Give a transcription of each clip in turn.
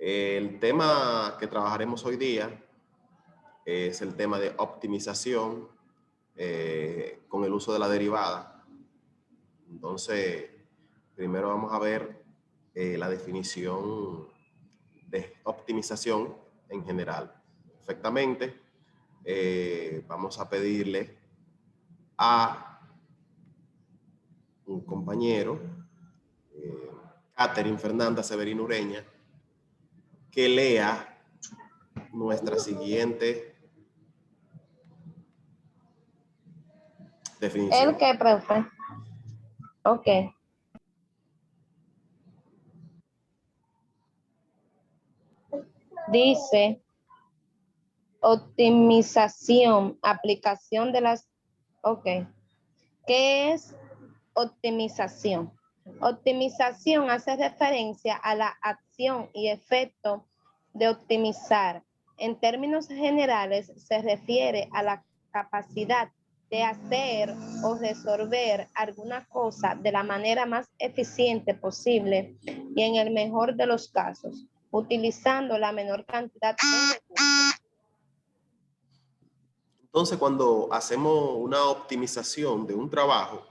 El tema que trabajaremos hoy día es el tema de optimización con el uso de la derivada. Entonces, primero vamos a ver la definición de optimización en general. Perfectamente, vamos a pedirle a un compañero, Catherine Fernanda Severino Ureña, que lea nuestra siguiente definición. ¿El qué, profe? Ok. Dice, optimización, aplicación de las... Ok. ¿Qué es optimización? Optimización hace referencia a la acción y efecto de optimizar. En términos generales, se refiere a la capacidad de hacer o resolver alguna cosa de la manera más eficiente posible y en el mejor de los casos, utilizando la menor cantidad de recursos. Entonces, cuando hacemos una optimización de un trabajo,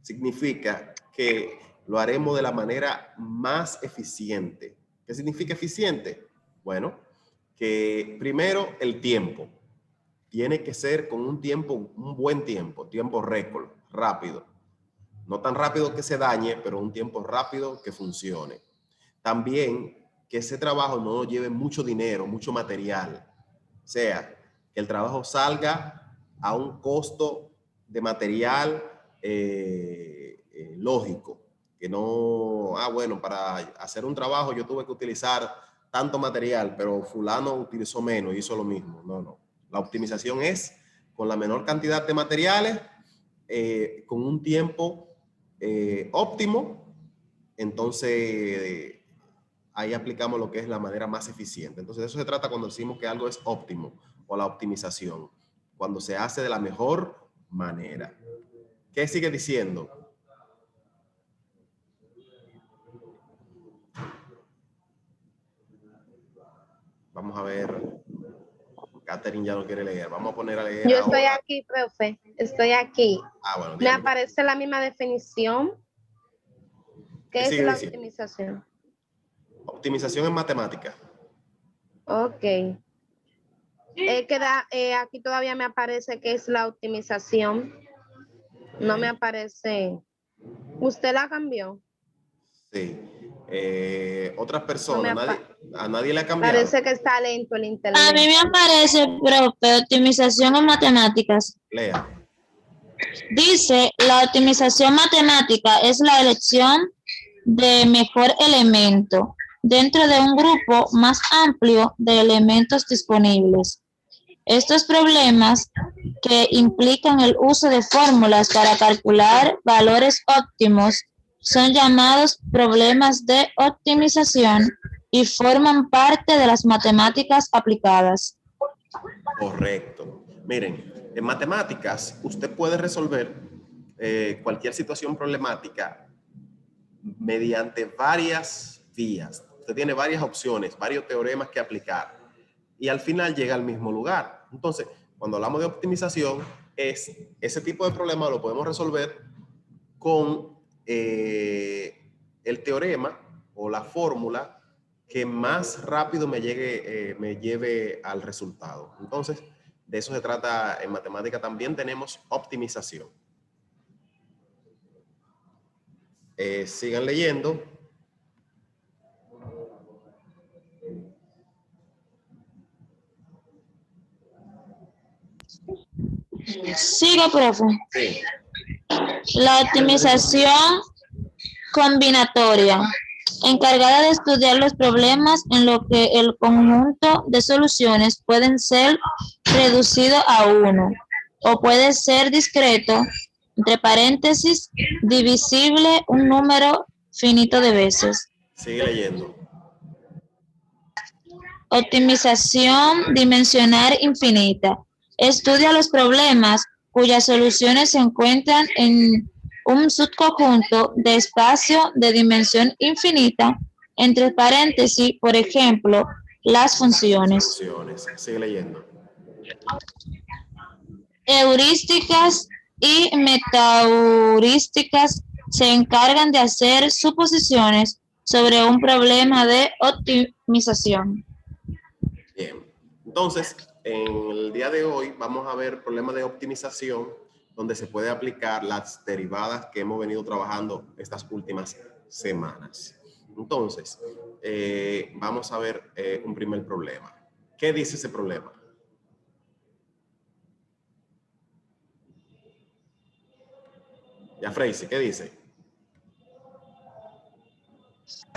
significa que lo haremos de la manera más eficiente. ¿Qué significa eficiente? Bueno, que primero el tiempo. Tiene que ser con un tiempo, un buen tiempo récord, rápido. No tan rápido que se dañe, pero un tiempo rápido que funcione. También que ese trabajo no lleve mucho dinero, mucho material. O sea, que el trabajo salga a un costo de material lógico. Que no, bueno, para hacer un trabajo yo tuve que utilizar tanto material, pero fulano utilizó menos y hizo lo mismo. No, no. La optimización es con la menor cantidad de materiales, con un tiempo óptimo. Entonces, ahí aplicamos lo que es la manera más eficiente. Entonces, de eso se trata cuando decimos que algo es óptimo o la optimización, cuando se hace de la mejor manera. ¿Qué sigue diciendo? Vamos a ver. Catherine ya no quiere leer. Vamos a poner a leer. Yo ahora. estoy aquí, profe. Estoy aquí. Bueno, me aparece la misma definición. ¿Qué es la optimización? Optimización en matemática. Ok. Aquí todavía me aparece que es la optimización. No me aparece. ¿Usted la cambió? Sí. Otras personas, a nadie le ha cambiado. Parece que está lento el internet. A mí me aparece, profe, optimización en matemáticas. Lea. Dice, la optimización matemática es la elección de mejor elemento dentro de un grupo más amplio de elementos disponibles. Estos problemas que implican el uso de fórmulas para calcular valores óptimos son llamados problemas de optimización y forman parte de las matemáticas aplicadas. Correcto. Miren, en matemáticas usted puede resolver cualquier situación problemática mediante varias vías. Usted tiene varias opciones, varios teoremas que aplicar y al final llega al mismo lugar. Entonces, cuando hablamos de optimización, ese tipo de problema lo podemos resolver con el teorema o la fórmula que más rápido me lleve al resultado. Entonces, de eso se trata en matemática. También tenemos optimización. Sigan leyendo. Sigue, profe. Sí. La optimización combinatoria, encargada de estudiar los problemas en lo que el conjunto de soluciones pueden ser reducido a uno, o puede ser discreto, entre paréntesis, divisible un número finito de veces. Sigue leyendo. Optimización dimensional infinita. Estudia los problemas cuyas soluciones se encuentran en un subconjunto de espacio de dimensión infinita entre paréntesis, por ejemplo, las funciones. Sigue leyendo. Heurísticas y metaheurísticas se encargan de hacer suposiciones sobre un problema de optimización. Bien. Entonces, en el día de hoy vamos a ver problemas de optimización donde se puede aplicar las derivadas que hemos venido trabajando estas últimas semanas. Entonces, vamos a ver un primer problema. ¿Qué dice ese problema? Ya, Freisy, ¿qué dice?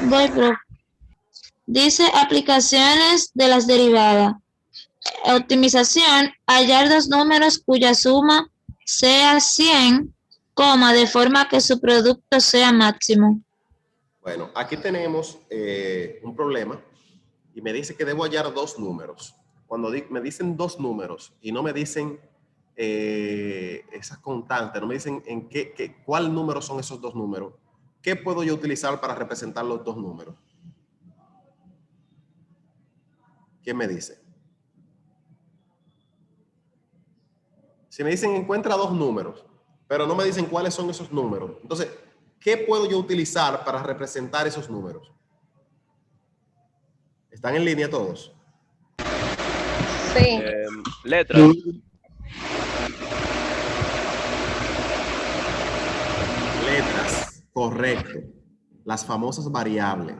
Voy, profe. Dice aplicaciones de las derivadas. Optimización, hallar dos números cuya suma sea 100, de forma que su producto sea máximo. Bueno, aquí tenemos un problema y me dice que debo hallar dos números. Cuando me dicen dos números y no me dicen esas constantes, no me dicen cuál número son esos dos números, ¿qué puedo yo utilizar para representar los dos números? ¿Quién me dice? Si me dicen encuentra dos números, pero no me dicen cuáles son esos números, entonces, ¿qué puedo yo utilizar para representar esos números? ¿Están en línea todos? Sí. Letras. Letras, correcto. Las famosas variables.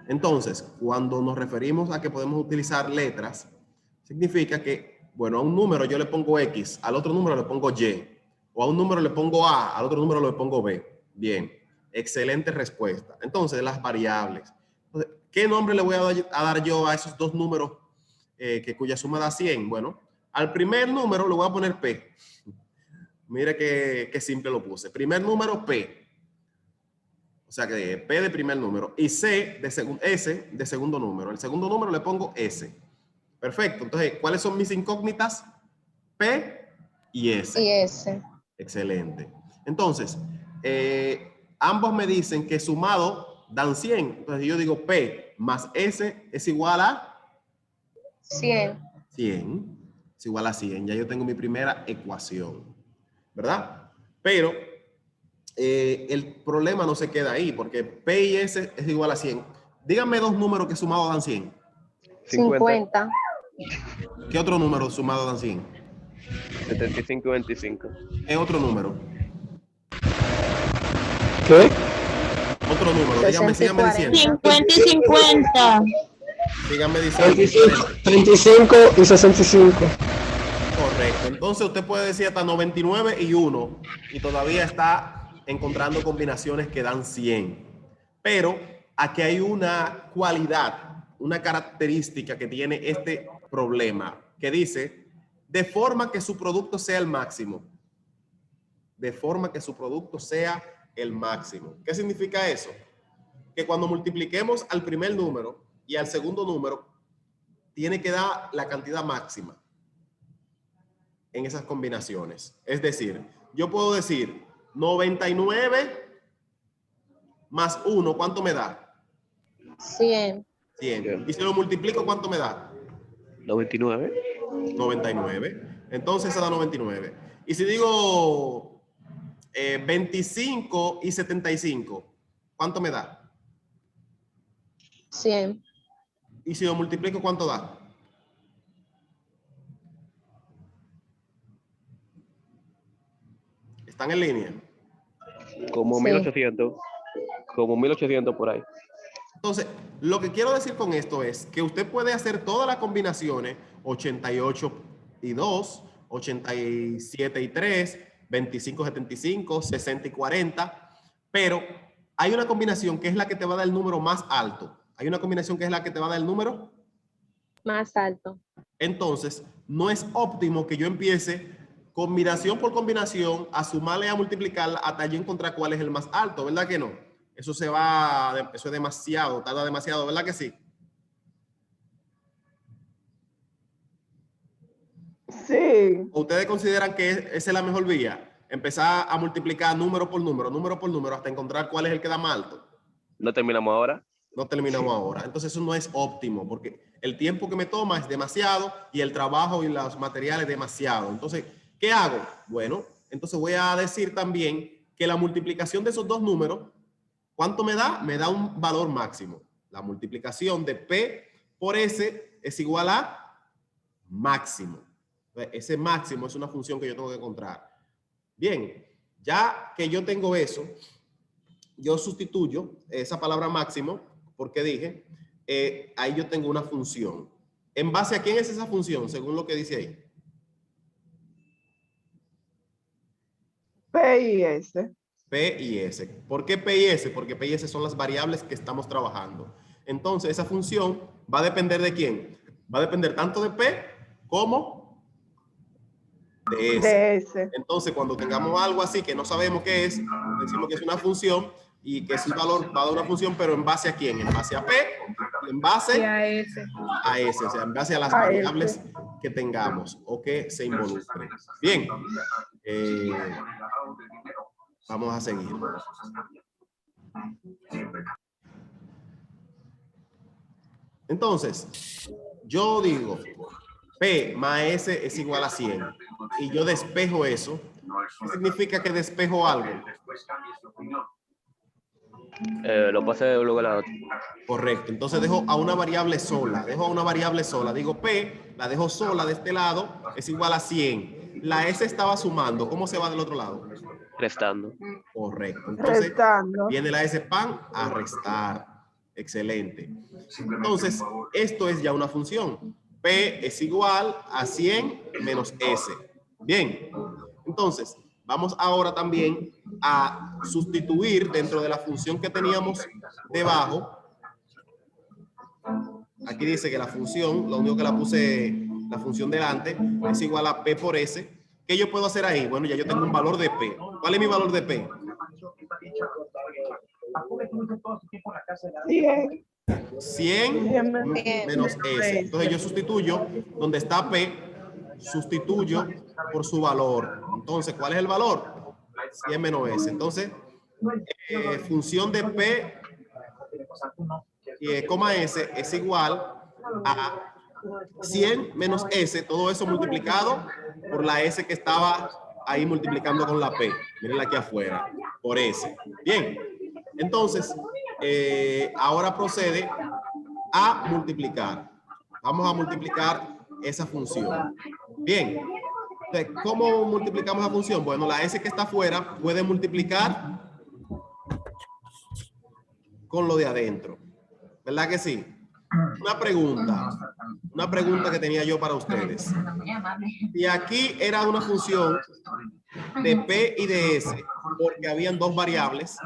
Entonces, cuando nos referimos a que podemos utilizar letras, significa que, bueno, a un número yo le pongo X, al otro número le pongo Y, o a un número le pongo A, al otro número le pongo B. Bien, excelente respuesta. Entonces, las variables. Entonces, ¿qué nombre le voy a dar yo a esos dos números cuya suma da 100? Bueno, al primer número le voy a poner P. Mire qué simple lo puse. Primer número P. O sea que P de primer número y S de segundo número. El segundo número le pongo S. Perfecto. Entonces, ¿cuáles son mis incógnitas? P y S. Y S. Excelente. Entonces, ambos me dicen que sumado dan 100. Entonces, yo digo P más S es igual a 100. 100. Es igual a 100. Ya yo tengo mi primera ecuación. ¿Verdad? Pero el problema no se queda ahí, porque P y S es igual a 100. Díganme dos números que sumados dan 100. 50. ¿Qué otro número sumado dan 100? 75 y 25. ¿Qué otro número? ¿Qué? Otro número. Díganme, síganme diciendo. 50 y 50. Síganme diciendo. 35 y 65. Correcto. Entonces usted puede decir hasta 99 y 1 y todavía está encontrando combinaciones que dan 100. Pero aquí hay una cualidad, una característica que tiene este problema que dice de forma que su producto sea el máximo. De forma que su producto sea el máximo. ¿Qué significa eso? Que cuando multipliquemos al primer número y al segundo número, tiene que dar la cantidad máxima en esas combinaciones. Es decir, yo puedo decir 99 más 1, ¿cuánto me da? 100. 100. Y si lo multiplico, ¿cuánto me da? 99. 99. Entonces se da 99. Y si digo 25 y 75, ¿cuánto me da? 100. Y si lo multiplico, ¿cuánto da? ¿Están en línea? Como Sí. 1800. Como 1800 por ahí. Entonces, lo que quiero decir con esto es que usted puede hacer todas las combinaciones, 88 y 2, 87 y 3, 25 y 75, 60 y 40, pero hay una combinación que es la que te va a dar el número más alto. Hay una combinación que es la que te va a dar el número. Más alto. Entonces, no es óptimo que yo empiece combinación por combinación a sumarle y a multiplicarla hasta yo encontrar cuál es el más alto, ¿verdad que no? Eso es demasiado, tarda demasiado, ¿verdad que sí? Sí. ¿Ustedes consideran que esa es la mejor vía? Empezar a multiplicar número por número, hasta encontrar cuál es el que da más alto. ¿No terminamos ahora? No terminamos ahora. Entonces eso no es óptimo porque el tiempo que me toma es demasiado y el trabajo y los materiales demasiado. Entonces, ¿qué hago? Bueno, entonces voy a decir también que la multiplicación de esos dos números, ¿cuánto me da? Me da un valor máximo. La multiplicación de P por S es igual a máximo. Ese máximo es una función que yo tengo que encontrar. Bien, ya que yo tengo eso, yo sustituyo esa palabra máximo porque dije, ahí yo tengo una función. ¿En base a quién es esa función? Según lo que dice ahí. P y S. P y S. ¿Por qué P y S? Porque P y S son las variables que estamos trabajando. Entonces, esa función va a depender de quién. Va a depender tanto de P como de S. De S. Entonces, cuando tengamos algo así que no sabemos qué es, decimos que es una función y que ese valor va a dar una función, pero ¿en base a quién? En base a P, en base a S. a S, o sea, en base a las variables que tengamos o que se involucren. Bien, vamos a seguir. Entonces, yo digo, P más S es igual a 100 y yo despejo eso. ¿Qué significa que despejo algo? Lo pasé luego a la otra. Correcto. Entonces dejo a una variable sola. Dejo a una variable sola. Digo P, la dejo sola de este lado, es igual a 100. La S estaba sumando. ¿Cómo se va del otro lado? Restando. Correcto. Entonces Restando. viene la S pan a restar. Excelente. Entonces, esto es ya una función. P es igual a 100 menos S. Bien. Entonces, vamos ahora también a sustituir dentro de la función que teníamos debajo. Aquí dice que la función, lo único que la puse, la función delante, es igual a P por S. ¿Qué yo puedo hacer ahí? Bueno, ya yo tengo un valor de P. ¿Cuál es mi valor de P? 100 menos S. Entonces yo sustituyo, donde está P, sustituyo por su valor. Entonces, ¿cuál es el valor? 100 menos S. Entonces, función de P coma S es igual a 100 menos S, todo eso multiplicado por la S que estaba ahí multiplicando con la P. Miren aquí afuera, por S. Bien, entonces, ahora procede a multiplicar. Vamos a multiplicar esa función. Bien, entonces, ¿cómo multiplicamos la función? Bueno, la S que está afuera puede multiplicar con lo de adentro. ¿Verdad que sí? Una pregunta que tenía yo para ustedes. Y aquí era una función de P y de S, porque habían dos variables.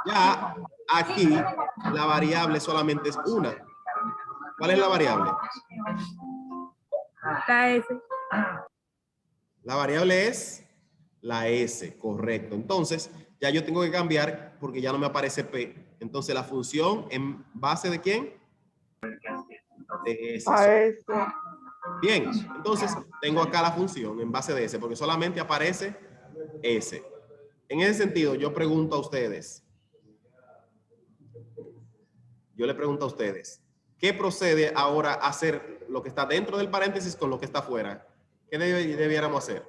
Ya aquí la variable solamente es una. ¿Cuál es la variable? La S. La variable es la S, correcto. Entonces, ya yo tengo que cambiar porque ya no me aparece P. Entonces, la función en base de ¿quién? De S. A S. Bien, entonces tengo acá la función en base de S porque solamente aparece S. En ese sentido, yo pregunto a ustedes. Yo le pregunto a ustedes, ¿qué procede ahora a hacer lo que está dentro del paréntesis con lo que está afuera? ¿Qué debiéramos hacer?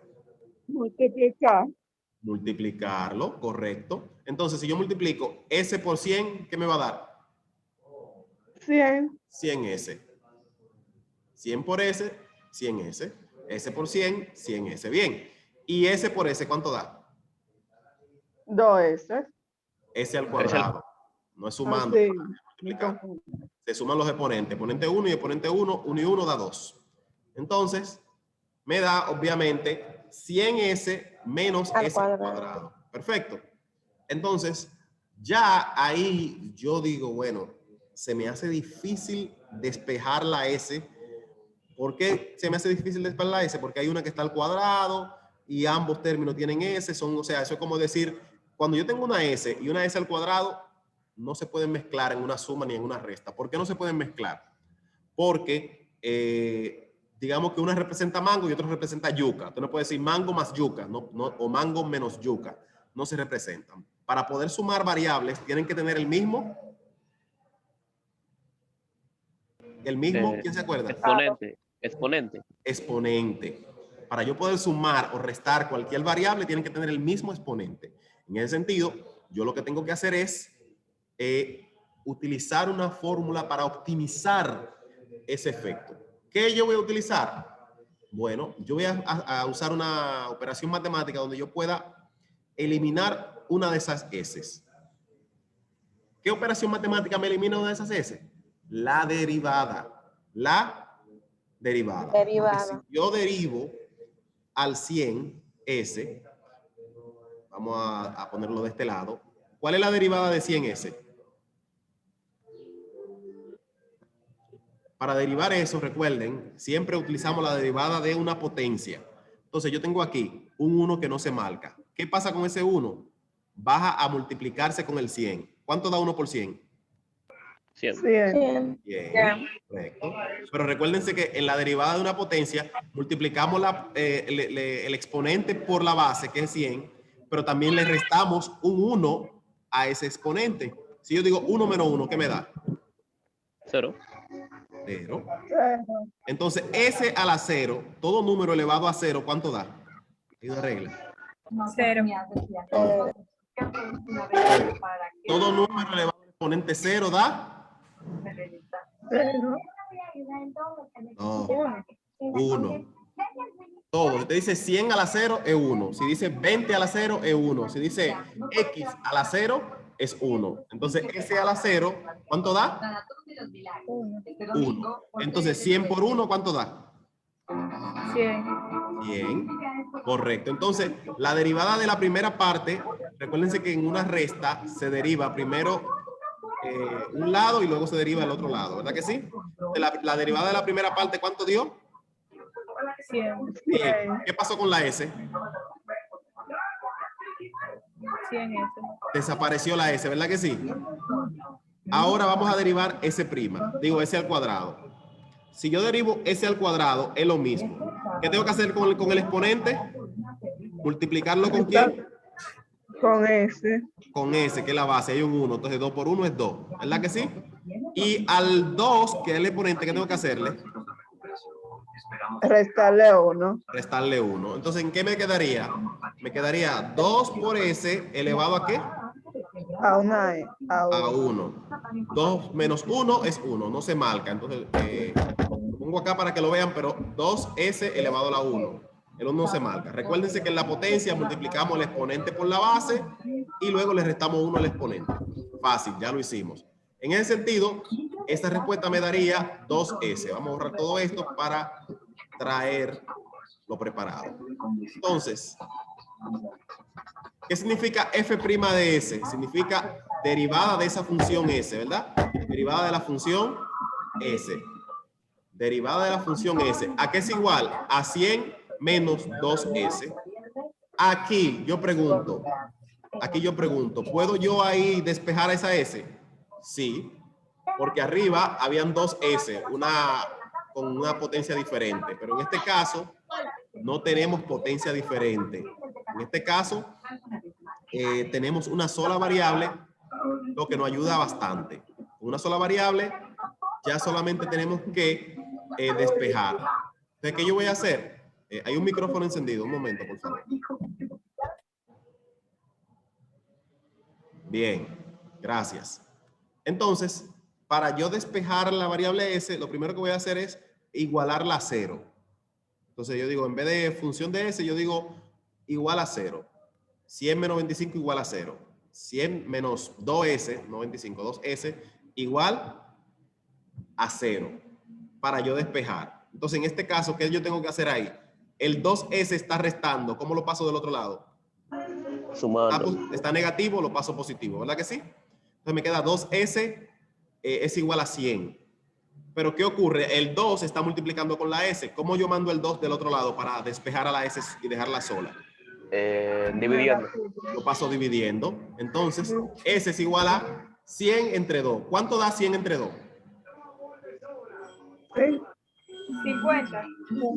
Multiplicar. Multiplicarlo, correcto. Entonces, si yo multiplico S por 100, ¿qué me va a dar? 100. 100S. 100 por S, 100S. S por 100, 100S. Bien. ¿Y S por S cuánto da? 2S. S al cuadrado. No es sumando. Así. Multiplicando. Se suman los exponentes. Exponente 1 y exponente 1. 1 y 1 da 2. Entonces, me da, obviamente, 100S menos S al cuadrado. Perfecto. Entonces, ya ahí yo digo, bueno, se me hace difícil despejar la S. ¿Por qué se me hace difícil despejar la S? Porque hay una que está al cuadrado y ambos términos tienen S. O sea, eso es como decir, cuando yo tengo una S y una S al cuadrado, no se pueden mezclar en una suma ni en una resta. ¿Por qué no se pueden mezclar? Porque, digamos que una representa mango y otra representa yuca. Tú no puedes decir mango más yuca, o mango menos yuca. No se representan. Para poder sumar variables, tienen que tener el mismo El mismo, ¿quién se acuerda? Exponente. Exponente. Exponente. Para yo poder sumar o restar cualquier variable, tienen que tener el mismo exponente. En ese sentido, yo lo que tengo que hacer es utilizar una fórmula para optimizar ese efecto. ¿Qué yo voy a utilizar? Bueno, yo voy a usar una operación matemática donde yo pueda eliminar una de esas S. ¿Qué operación matemática me elimina una de esas S? La derivada. La derivada. Porque si yo derivo al 100 S, vamos a ponerlo de este lado. ¿Cuál es la derivada de 100S? Para derivar eso, recuerden, siempre utilizamos la derivada de una potencia. Entonces yo tengo aquí un 1 que no se marca. ¿Qué pasa con ese 1? Baja a multiplicarse con el 100. ¿Cuánto da 1 por 100? 100. 100. Bien, correcto. Pero recuérdense que en la derivada de una potencia multiplicamos el exponente por la base, que es 100, pero también le restamos un 1 a ese exponente. Si yo digo 1 menos 1, ¿qué me da? 0. 0. Entonces, S a la 0, todo número elevado a 0, ¿cuánto da? Hay una regla. 0. Todo número elevado al exponente 0 da... No, 1. Todo. Si te dice 100 a la 0 es 1. Si dice 20 a la 0 es 1. Si dice X a la 0 es 1. Entonces S a la 0, ¿cuánto da? 1. Entonces 100 por 1, ¿cuánto da? 100. 100. Correcto. Entonces la derivada de la primera parte, recuérdense que en una resta se deriva primero un lado y luego se deriva el otro lado, ¿verdad que sí? La derivada de la primera parte, ¿cuánto dio? 100. Bien. ¿Qué pasó con la S? 100 S. Desapareció la S, ¿verdad que sí? Ahora vamos a derivar S', digo S al cuadrado. Si yo derivo S al cuadrado, es lo mismo. ¿Qué tengo que hacer con el exponente? Multiplicarlo ¿con quién? Con S. Con S, que es la base, hay un 1. Entonces 2 por 1 es 2, ¿verdad que sí? Y al 2, que es el exponente, ¿qué tengo que hacerle? Restarle 1. Restarle 1. Entonces, ¿en qué me quedaría? Me quedaría 2 por S elevado a ¿qué? A una E. A 1. 2 menos 1 es 1, no se marca. Entonces, lo pongo acá para que lo vean, pero 2S elevado a la 1. El 1 no se marca. Recuérdense que en la potencia multiplicamos el exponente por la base y luego le restamos 1 al exponente. Fácil, ya lo hicimos. En ese sentido, esta respuesta me daría 2S. Vamos a borrar todo esto para traer lo preparado. Entonces, ¿qué significa f' de S? Significa derivada de esa función S, ¿verdad? Derivada de la función S. Derivada de la función S. ¿A qué es igual? A 100 menos 2S. Aquí yo pregunto, ¿puedo yo ahí despejar esa S? Sí, porque arriba habían 2S, con una potencia diferente, pero en este caso no tenemos potencia diferente. En este caso tenemos una sola variable, lo que nos ayuda bastante. Una sola variable, ya solamente tenemos que despejar. Entonces, ¿qué yo voy a hacer? Hay un micrófono encendido, un momento, por favor. Bien, gracias. Entonces, para yo despejar la variable S, lo primero que voy a hacer es igualarla a 0. Entonces yo digo, en vez de función de S, yo digo igual a 0. 100 menos 25 igual a 0. 100 menos 2S, no 25, 2S, igual a 0. Para yo despejar. Entonces, en este caso, ¿qué yo tengo que hacer ahí? El 2S está restando. ¿Cómo lo paso del otro lado? Sumando. Está negativo, lo paso positivo, ¿verdad que sí? Entonces me queda 2S es igual a 100. Pero ¿qué ocurre? El 2 está multiplicando con la S. ¿Cómo yo mando el 2 del otro lado para despejar a la S y dejarla sola? Dividiendo. Lo paso dividiendo. Entonces, S es igual a 100 entre 2. ¿Cuánto da 100 entre 2? 50.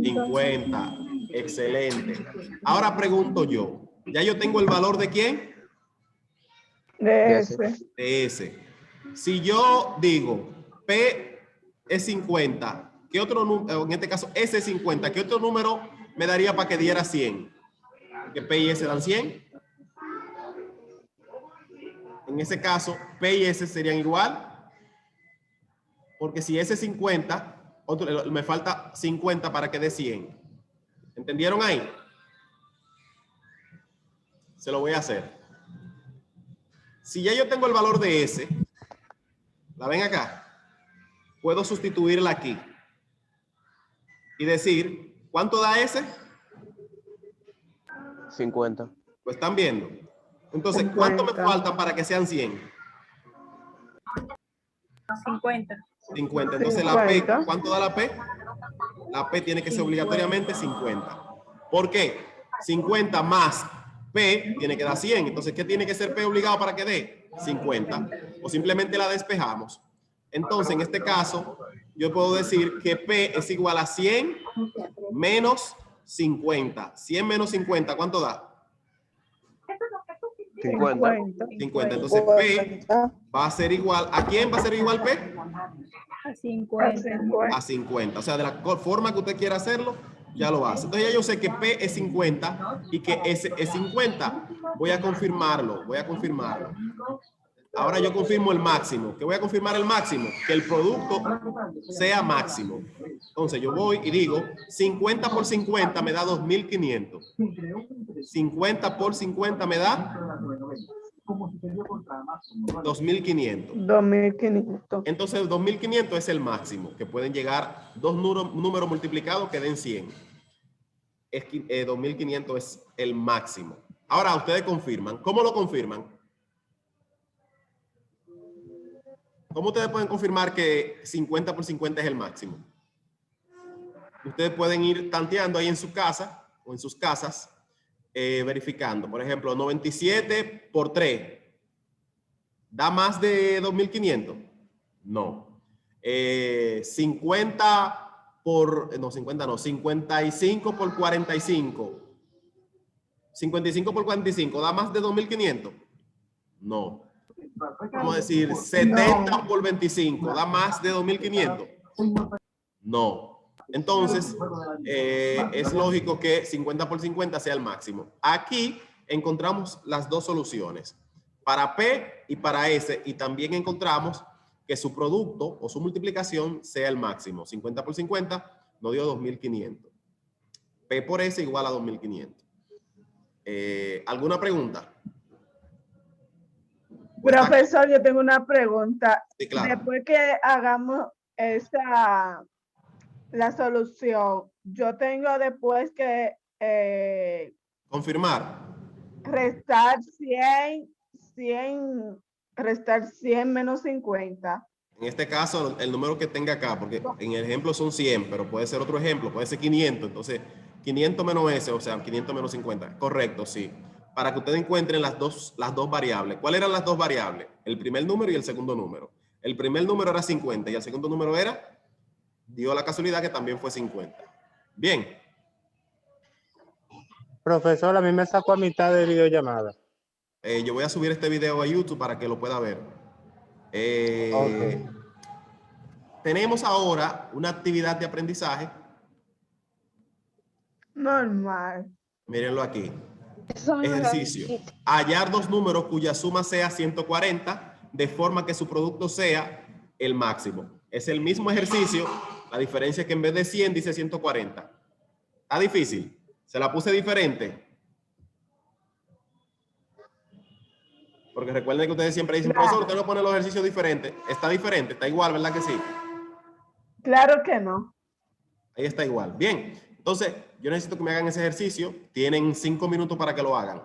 50. Excelente. Ahora pregunto yo. ¿Ya yo tengo el valor de quién? De S. De S. Si yo digo P es 50, ¿qué otro número, en este caso S es 50, qué otro número me daría para que diera 100? Porque P y S dan 100. En ese caso, P y S serían igual. Porque si S es 50, me falta 50 para que dé 100. ¿Entendieron ahí? Se lo voy a hacer. Si ya yo tengo el valor de S, ¿la ven acá? Puedo sustituirla aquí. Y decir, ¿cuánto da S? 50. Pues están viendo. Entonces, ¿cuánto me 50. faltan para que sean 100? 50. 50. Entonces, la P, 50. ¿cuánto da la P? La P tiene que ser obligatoriamente 50. ¿Por qué? 50 más P tiene que dar 100. Entonces, ¿qué tiene que ser P obligado para que dé? 50. O simplemente la despejamos. Entonces, en este caso, yo puedo decir que P es igual a 100 menos 50. 100 menos 50, ¿cuánto da? 50. 50. Entonces, P va a ser igual. ¿A quién va a ser igual P? A 50. A 50. O sea, de la forma que usted quiera hacerlo, ya lo hace. Entonces, ya yo sé que P es 50 y que S es 50. Voy a confirmarlo. Ahora yo confirmo el máximo. ¿Qué voy a confirmar el máximo? Que el producto sea máximo. Entonces, yo voy y digo, 50 por 50 me da 2.500. 50 por 50 me da 2.500. 2.500. Entonces, 2.500 es el máximo, que pueden llegar dos números multiplicados que den 100. 2.500 es el máximo. Ahora, ustedes confirman. ¿Cómo lo confirman? ¿Cómo ustedes pueden confirmar que 50 por 50 es el máximo? Ustedes pueden ir tanteando ahí en su casa o en sus casas, verificando. Por ejemplo, 97 por 3. ¿Da más de 2.500? No. 50 por... No, 50 no. 55 por 45. 55 por 45. ¿Da más de 2.500? No. Vamos a decir 70 por 25. ¿Da más de 2.500? No. Entonces, es lógico que 50 por 50 sea el máximo. Aquí encontramos las dos soluciones. Para P y para S. Y también encontramos que su producto o su multiplicación sea el máximo. 50 por 50 nos dio 2.500. P por S igual a 2.500. ¿Alguna pregunta? Profesor, yo tengo una pregunta. Sí, claro. Después que hagamos la solución, yo tengo después que Confirmar. restar 100 menos 50. En este caso, el número que tenga acá, porque en el ejemplo son 100, pero puede ser otro ejemplo, puede ser 500. Entonces, 500 menos S, o sea, 500 menos 50. Correcto, sí. Para que ustedes encuentren las dos variables. ¿Cuáles eran las dos variables? El primer número y el segundo número. El primer número era 50 y el segundo número era, dio la casualidad que también fue 50. Bien. Profesor, a mí me sacó a mitad de videollamada. Yo voy a subir este video a YouTube para que lo pueda ver. Okay. Tenemos ahora una actividad de aprendizaje. Normal. Mírenlo aquí. Eso no lo Ejercicio. vi. Hallar dos números cuya suma sea 140 de forma que su producto sea el máximo. Es el mismo ejercicio. La diferencia es que en vez de 100 dice 140. ¿Está difícil? ¿Se la puse diferente? Porque recuerden que ustedes siempre dicen, profesor, usted no pone los ejercicios diferentes. Está diferente, está igual, ¿verdad que sí? Claro que no. Ahí está igual. Bien. Entonces, yo necesito que me hagan ese ejercicio. Tienen 5 minutos para que lo hagan.